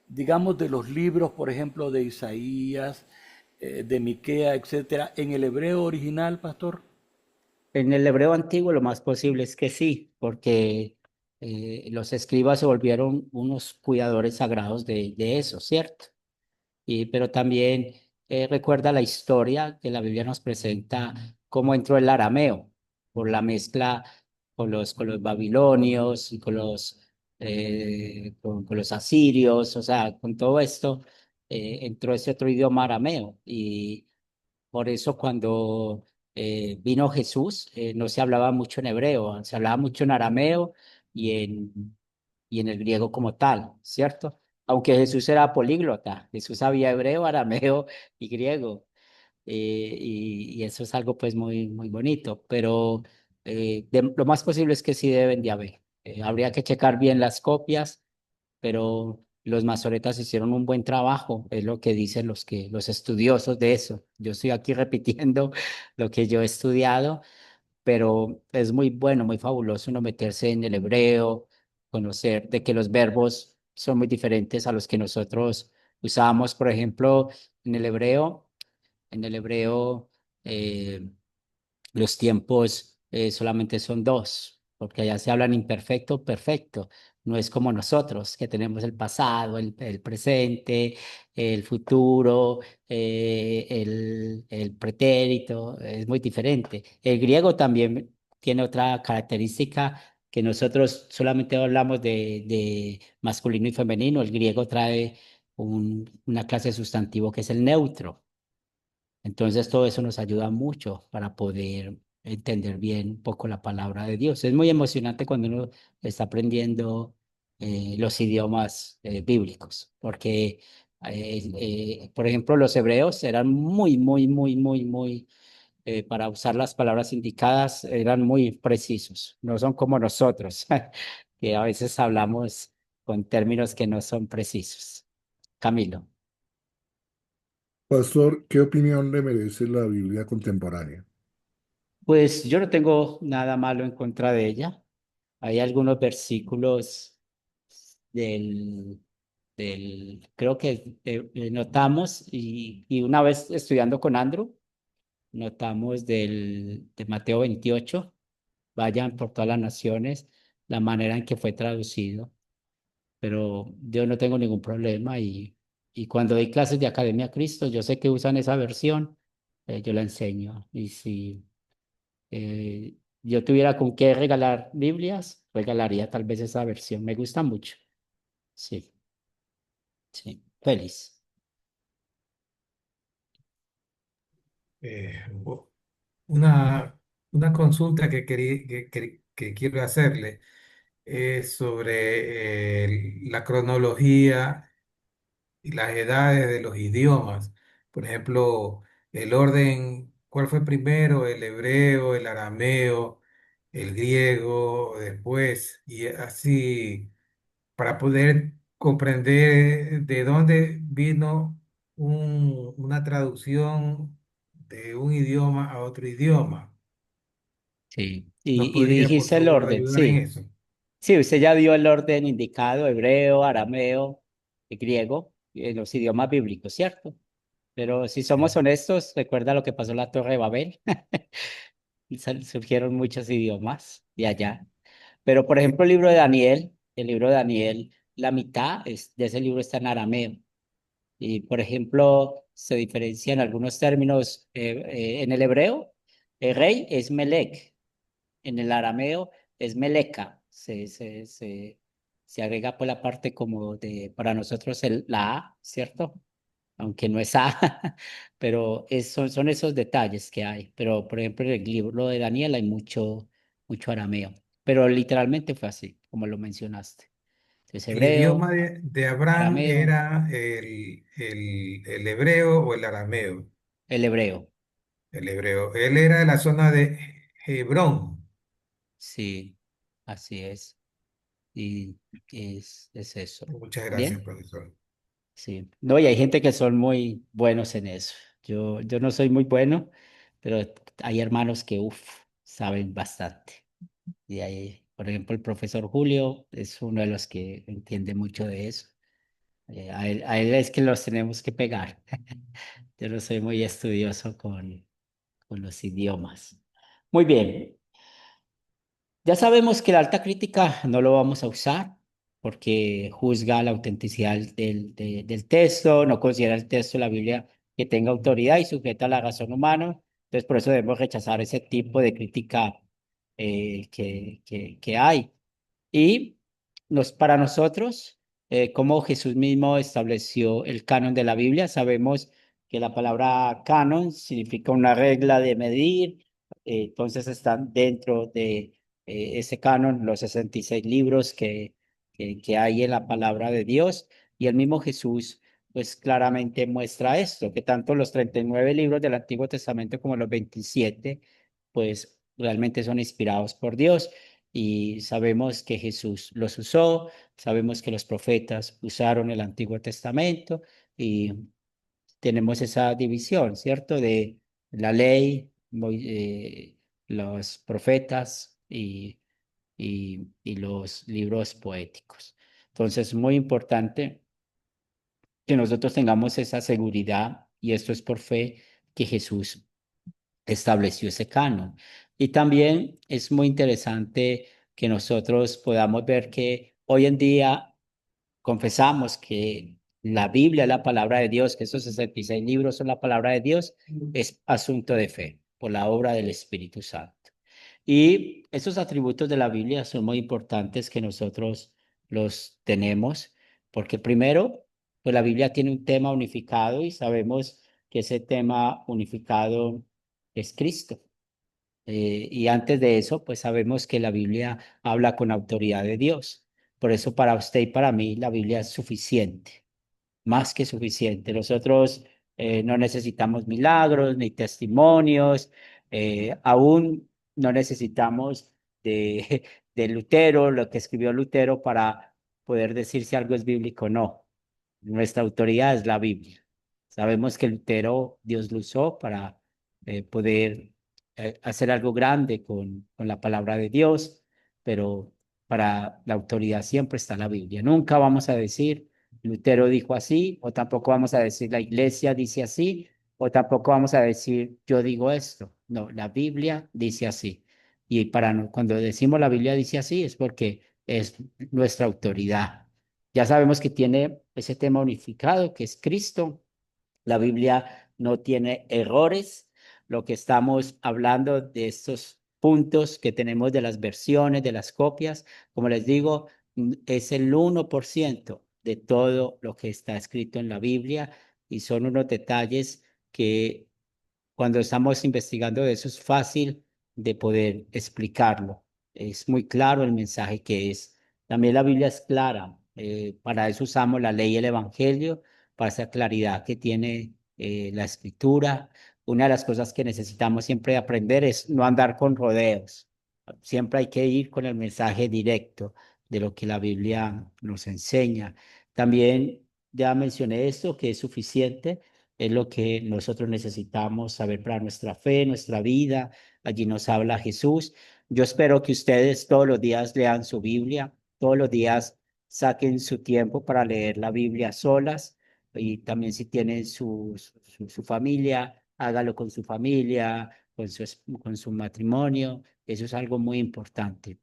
digamos, de los libros, por ejemplo, de Isaías, de Miquea, etcétera, en el hebreo original, pastor. en el hebreo antiguo lo más posible es que sí, porque los escribas se volvieron unos cuidadores sagrados de eso, ¿cierto? Pero también recuerda la historia que la Biblia nos presenta cómo entró el arameo por la mezcla con los babilonios y con los asirios, o sea, con todo esto entró ese otro idioma arameo y por eso cuando vino Jesús no se hablaba mucho en hebreo, se hablaba mucho en arameo y en el griego como tal, ¿cierto? Aunque Jesús era políglota, Jesús sabía hebreo, arameo y griego, y eso es algo pues muy, muy bonito, pero lo más posible es que sí deben de haber. Habría que checar bien las copias, pero los masoretas hicieron un buen trabajo, es lo que dicen los estudiosos de eso. Yo estoy aquí repitiendo lo que yo he estudiado, pero es muy bueno, muy fabuloso uno meterse en el hebreo, conocer de que los verbos son muy diferentes a los que nosotros usábamos, por ejemplo, en el hebreo, los tiempos solamente son dos. porque allá se hablan imperfecto, perfecto. No es como nosotros, que tenemos el pasado, el presente, el futuro, el pretérito, es muy diferente. El griego también tiene otra característica que nosotros solamente hablamos de masculino y femenino. El griego trae una clase de sustantivo que es el neutro. Entonces todo eso nos ayuda mucho para poder entender bien un poco la palabra de Dios. Es muy emocionante cuando uno está aprendiendo los idiomas bíblicos, porque, por ejemplo, los hebreos eran muy, para usar las palabras indicadas, eran muy precisos. No son como nosotros, que a veces hablamos con términos que no son precisos. Camilo. Pastor, ¿qué opinión le merece la Biblia contemporánea? Pues yo no tengo nada malo en contra de ella. Hay algunos versículos del, creo que notamos, y una vez estudiando con Andrew, notamos de Mateo 28, vayan por todas las naciones, la manera en que fue traducido, pero yo no tengo ningún problema y cuando doy clases de Academia Cristo, yo sé que usan esa versión, yo la enseño, y si yo tuviera con qué regalar Biblias, regalaría tal vez esa versión. Me gusta mucho. Sí, sí. Feliz. Eh, una, una consulta que quiero hacerle es sobre la cronología y las edades de los idiomas. Por ejemplo, el orden, ¿cuál fue primero? El hebreo, el arameo, el griego, después, y así para poder comprender de dónde vino una traducción de un idioma a otro idioma. Sí. ¿Nos Y podría, por dijiste el favor, orden, ayudar en sí. eso? Sí, usted ya dio el orden indicado, hebreo, arameo, y griego, en los idiomas bíblicos, ¿cierto? Pero si somos Sí. honestos, recuerda lo que pasó en la Torre de Babel. Y surgieron muchos idiomas de allá. Pero, por ejemplo, el libro de Daniel, la mitad de ese libro está en arameo. Y, por ejemplo, se diferencian algunos términos. En el hebreo, el rey es Melec. En el arameo es Meleca. Se agrega por la parte como para nosotros la A, ¿cierto? Aunque no es A, pero son esos detalles que hay. Pero, por ejemplo, en el libro de Daniel hay mucho arameo. Pero literalmente fue así, como lo mencionaste. Es ¿El idioma hebreo, de Abraham arameo, era el hebreo o el arameo? el hebreo. El hebreo. Él era de la zona de Hebrón. Sí, así es. Y es eso. Muchas gracias, Bien, profesor. sí. No, y hay gente que son muy buenos en eso. Yo no soy muy bueno, pero hay hermanos que, saben bastante. Y hay, por ejemplo, el profesor Julio es uno de los que entiende mucho de eso. A él es que los tenemos que pegar. Yo no soy muy estudioso con los idiomas. Muy bien. Ya sabemos que la alta crítica no lo vamos a usar porque juzga la autenticidad del texto, no considera el texto de la Biblia que tenga autoridad y sujeta a la razón humana. Entonces, por eso debemos rechazar ese tipo de crítica que hay. Y para nosotros, como Jesús mismo estableció el canon de la Biblia, sabemos que la palabra canon significa una regla de medir, entonces están dentro de ese canon los 66 libros que hay en la palabra de Dios, y el mismo Jesús pues claramente muestra esto, que tanto los 39 libros del Antiguo Testamento como los 27 pues realmente son inspirados por Dios y sabemos que Jesús los usó, sabemos que los profetas usaron el Antiguo Testamento y tenemos esa división, ¿cierto? De la ley, los profetas y los libros poéticos. Entonces, es muy importante que nosotros tengamos esa seguridad, y esto es por fe, que Jesús estableció ese canon. Y también es muy interesante que nosotros podamos ver que hoy en día confesamos que la Biblia es la palabra de Dios, que esos 66 libros son la palabra de Dios, es asunto de fe por la obra del Espíritu Santo. Y esos atributos de la Biblia son muy importantes que nosotros los tenemos, porque primero, pues la Biblia tiene un tema unificado y sabemos que ese tema unificado es Cristo. Y antes de eso, pues sabemos que la Biblia habla con autoridad de Dios. Por eso para usted y para mí la Biblia es suficiente, más que suficiente. Nosotros no necesitamos milagros ni testimonios, aún no necesitamos de, de Lutero, lo que escribió Lutero para poder decir si algo es bíblico o no. Nuestra autoridad es la Biblia. Sabemos que Lutero, Dios lo usó para poder hacer algo grande con la palabra de Dios, pero para la autoridad siempre está la Biblia. Nunca vamos a decir Lutero dijo así, o tampoco vamos a decir la iglesia dice así, o tampoco vamos a decir yo digo esto. No, la Biblia dice así. Y cuando decimos la Biblia dice así es porque es nuestra autoridad. Ya sabemos que tiene ese tema unificado, que es Cristo. La Biblia no tiene errores. Lo que estamos hablando de estos puntos que tenemos de las versiones, de las copias, como les digo, es el 1% de todo lo que está escrito en la Biblia y son unos detalles que cuando estamos investigando de eso es fácil de poder explicarlo. Es muy claro el mensaje que es. También la Biblia es clara. Para eso usamos la ley y el evangelio, para esa claridad que tiene la escritura. Una de las cosas que necesitamos siempre aprender es no andar con rodeos. Siempre hay que ir con el mensaje directo de lo que la Biblia nos enseña. También ya mencioné esto, que es suficiente, es lo que nosotros necesitamos saber para nuestra fe, nuestra vida. Allí nos habla Jesús. Yo espero que ustedes todos los días lean su Biblia, todos los días saquen su tiempo para leer la Biblia solas y también si tienen su familia, hágalo con su familia, con su matrimonio. Eso es algo muy importante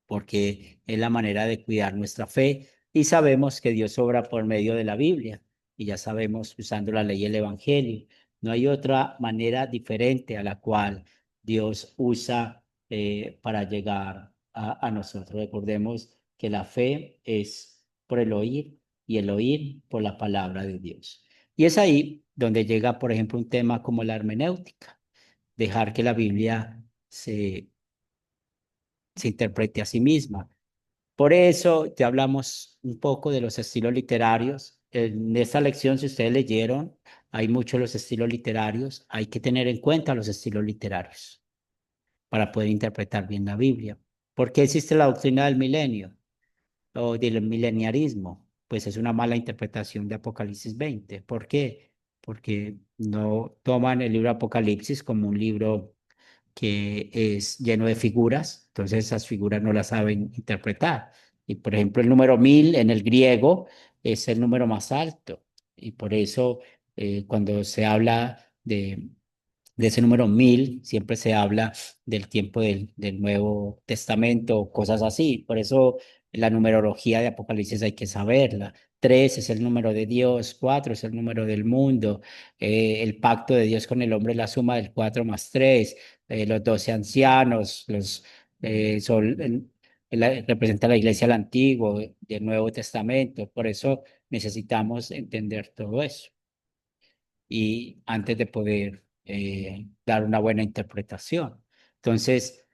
porque es la manera de cuidar nuestra fe y sabemos que Dios obra por medio de la Biblia y ya sabemos usando la ley y el Evangelio. No hay otra manera diferente a la cual Dios usa para llegar a nosotros. Recordemos que la fe es por el oír y el oír por la palabra de Dios. Y es ahí donde llega, por ejemplo, un tema como la hermenéutica, dejar que la Biblia se interprete a sí misma. Por eso te hablamos un poco de los estilos literarios. En esta lección, si ustedes leyeron, hay muchos los estilos literarios. Hay que tener en cuenta los estilos literarios para poder interpretar bien la Biblia. ¿Por qué existe la doctrina del milenio o del mileniarismo? Pues es una mala interpretación de Apocalipsis 20. ¿Por qué? Porque no toman el libro Apocalipsis como un libro que es lleno de figuras, entonces esas figuras no las saben interpretar. Y por ejemplo, el número 1000 en el griego es el número más alto. Y por eso cuando se habla de ese número 1000, siempre se habla del tiempo del Nuevo Testamento, cosas así. Por eso la numerología de Apocalipsis hay que saberla. 3 es el número de Dios, 4 es el número del mundo, el pacto de Dios con el hombre es la suma del 4 más 3, los 12 ancianos, representa la iglesia del Antiguo, del Nuevo Testamento. Por eso necesitamos entender todo eso y antes de poder dar una buena interpretación. Entonces,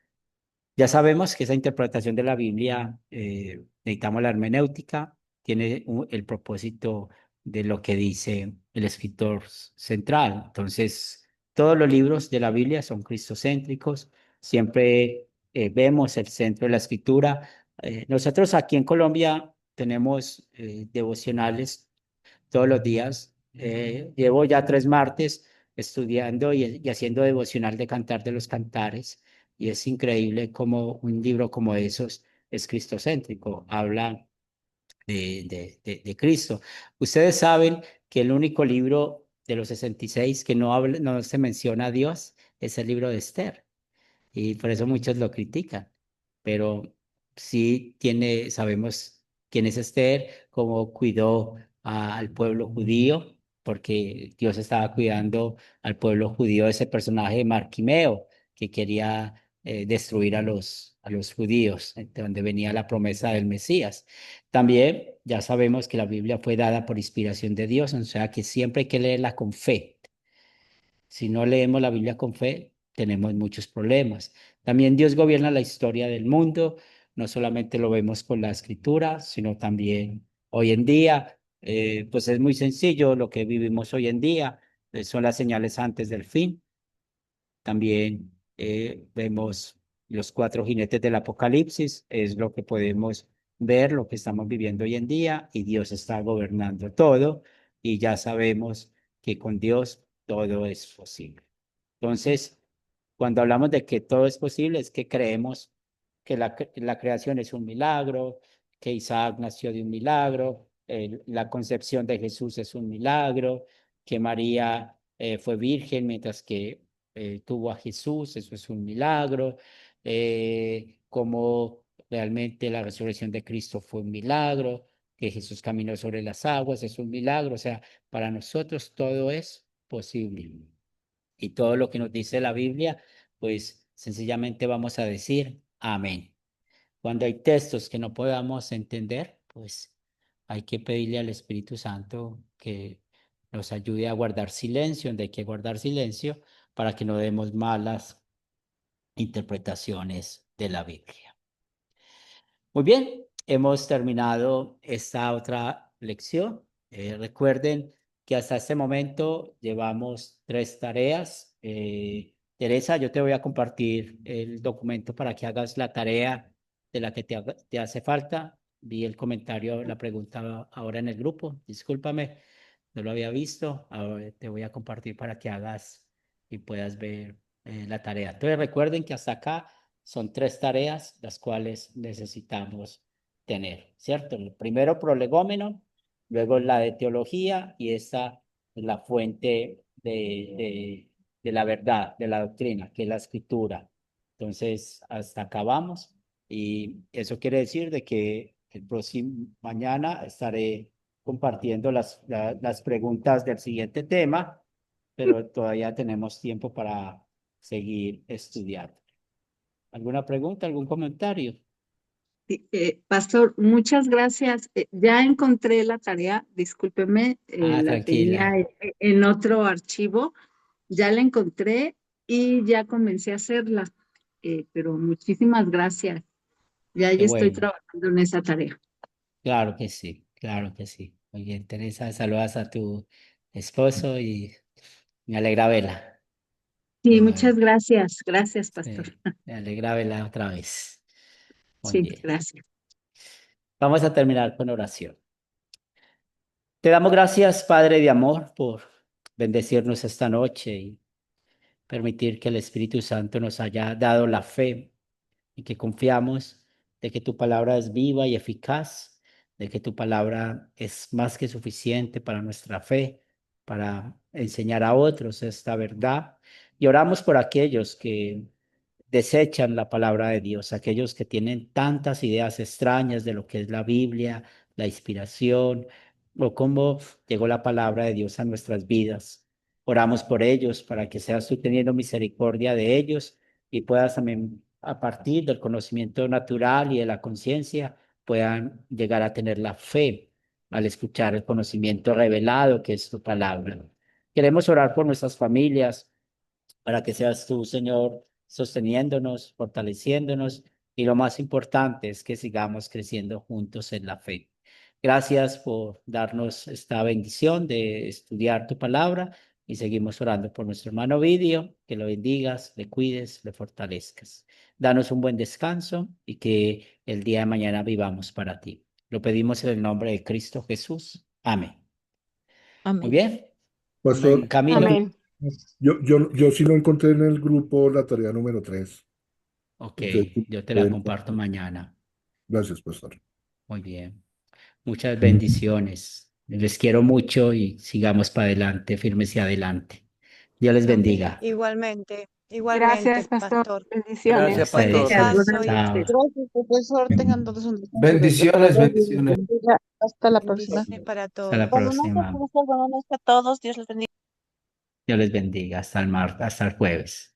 ya sabemos que esa interpretación de la Biblia, necesitamos la hermenéutica, tiene el propósito de lo que dice el escritor central. Entonces, todos los libros de la Biblia son cristocéntricos, siempre vemos el centro de la escritura. Nosotros aquí en Colombia tenemos devocionales todos los días. Llevo ya 3 martes estudiando y haciendo devocional de Cantar de los Cantares y es increíble como un libro como esos es cristocéntrico, habla de Cristo. Ustedes saben que el único libro de los 66 que no se menciona a Dios es el libro de Esther y por eso muchos lo critican, pero sí sabemos quién es Esther, cómo cuidó al pueblo judío, porque Dios estaba cuidando al pueblo judío de ese personaje Marquimeo, que quería destruir a los judíos, de donde venía la promesa del Mesías. También ya sabemos que la Biblia fue dada por inspiración de Dios, o sea que siempre hay que leerla con fe. Si no leemos la Biblia con fe, tenemos muchos problemas. También Dios gobierna la historia del mundo, no solamente lo vemos con la escritura, sino también hoy en día. Pues es muy sencillo lo que vivimos hoy en día, son las señales antes del fin. También vemos los cuatro jinetes del Apocalipsis, es lo que podemos ver, lo que estamos viviendo hoy en día, y Dios está gobernando todo, y ya sabemos que con Dios todo es posible. Entonces, cuando hablamos de que todo es posible, es que creemos que la creación es un milagro, que Isaac nació de un milagro, la concepción de Jesús es un milagro, que María fue virgen mientras que tuvo a Jesús, eso es un milagro, como realmente la resurrección de Cristo fue un milagro, que Jesús caminó sobre las aguas, es un milagro, o sea, para nosotros todo es posible. Y todo lo que nos dice la Biblia, pues sencillamente vamos a decir amén. Cuando hay textos que no podamos entender, pues hay que pedirle al Espíritu Santo que nos ayude a guardar silencio, donde hay que guardar silencio, para que no demos malas interpretaciones de la Biblia. Muy bien, hemos terminado esta otra lección. Recuerden que hasta este momento llevamos 3 tareas. Teresa, yo te voy a compartir el documento para que hagas la tarea de la que te hace falta. Vi el comentario, la pregunta ahora en el grupo. Discúlpame, no lo había visto. Ahora te voy a compartir para que hagas y puedas ver la tarea. Entonces recuerden que hasta acá son 3 tareas las cuales necesitamos tener, ¿cierto? El primero prolegómeno, luego la de teología y esta es la fuente de la verdad, de la doctrina, que es la escritura. Entonces, hasta acá vamos y eso quiere decir de que el próximo mañana estaré compartiendo las preguntas del siguiente tema, pero todavía tenemos tiempo para seguir estudiando. ¿Alguna pregunta, algún comentario? Sí, Pastor, muchas gracias. Ya encontré la tarea, discúlpeme, la tenía Tranquila. en otro archivo, ya la encontré y ya comencé a hacerla, pero muchísimas gracias. Ya Qué estoy bueno. trabajando en esa tarea. Claro que sí, claro que sí. Muy bien, Teresa, saludas a tu esposo y me alegra verla. Qué Sí, bueno. muchas gracias. Gracias, Pastor. Me alegra verla otra vez. Muy Sí, bien. gracias. Vamos a terminar con oración. Te damos gracias, Padre de amor, por bendecirnos esta noche y permitir que el Espíritu Santo nos haya dado la fe y que confiamos de que tu palabra es viva y eficaz, de que tu palabra es más que suficiente para nuestra fe, para enseñar a otros esta verdad. Y oramos por aquellos que desechan la palabra de Dios, aquellos que tienen tantas ideas extrañas de lo que es la Biblia, la inspiración o cómo llegó la palabra de Dios a nuestras vidas. Oramos por ellos para que seas tú teniendo misericordia de ellos y puedas también, a partir del conocimiento natural y de la conciencia, puedan llegar a tener la fe al escuchar el conocimiento revelado que es tu palabra. Queremos orar por nuestras familias para que seas tú, Señor, sosteniéndonos, fortaleciéndonos y lo más importante es que sigamos creciendo juntos en la fe. Gracias por darnos esta bendición de estudiar tu palabra y seguimos orando por nuestro hermano Vidio, que lo bendigas, le cuides, le fortalezcas. Danos un buen descanso y que el día de mañana vivamos para ti. Lo pedimos en el nombre de Cristo Jesús. Amén. Muy Amén. bien. Pastor, Camilo. pastor, Amén. yo sí lo encontré en el grupo, la tarea número 3. Ok, Entonces, yo te la comparto mañana. gracias, pastor. Muy bien. Muchas bendiciones. Les quiero mucho y sigamos para adelante, firmes y adelante. Dios les Amén. bendiga. Igualmente, Gracias, pastor. pastor. Bendiciones. Gracias, Ustedes. pastor. Besazo y Chao. Gracias, profesor. Tengan todos un Bendiciones, bendiciones. Hasta la próxima. bendiciones para Hasta la todos. próxima. Buenas noches a todos. Dios les bendiga. Dios les bendiga. Hasta el jueves.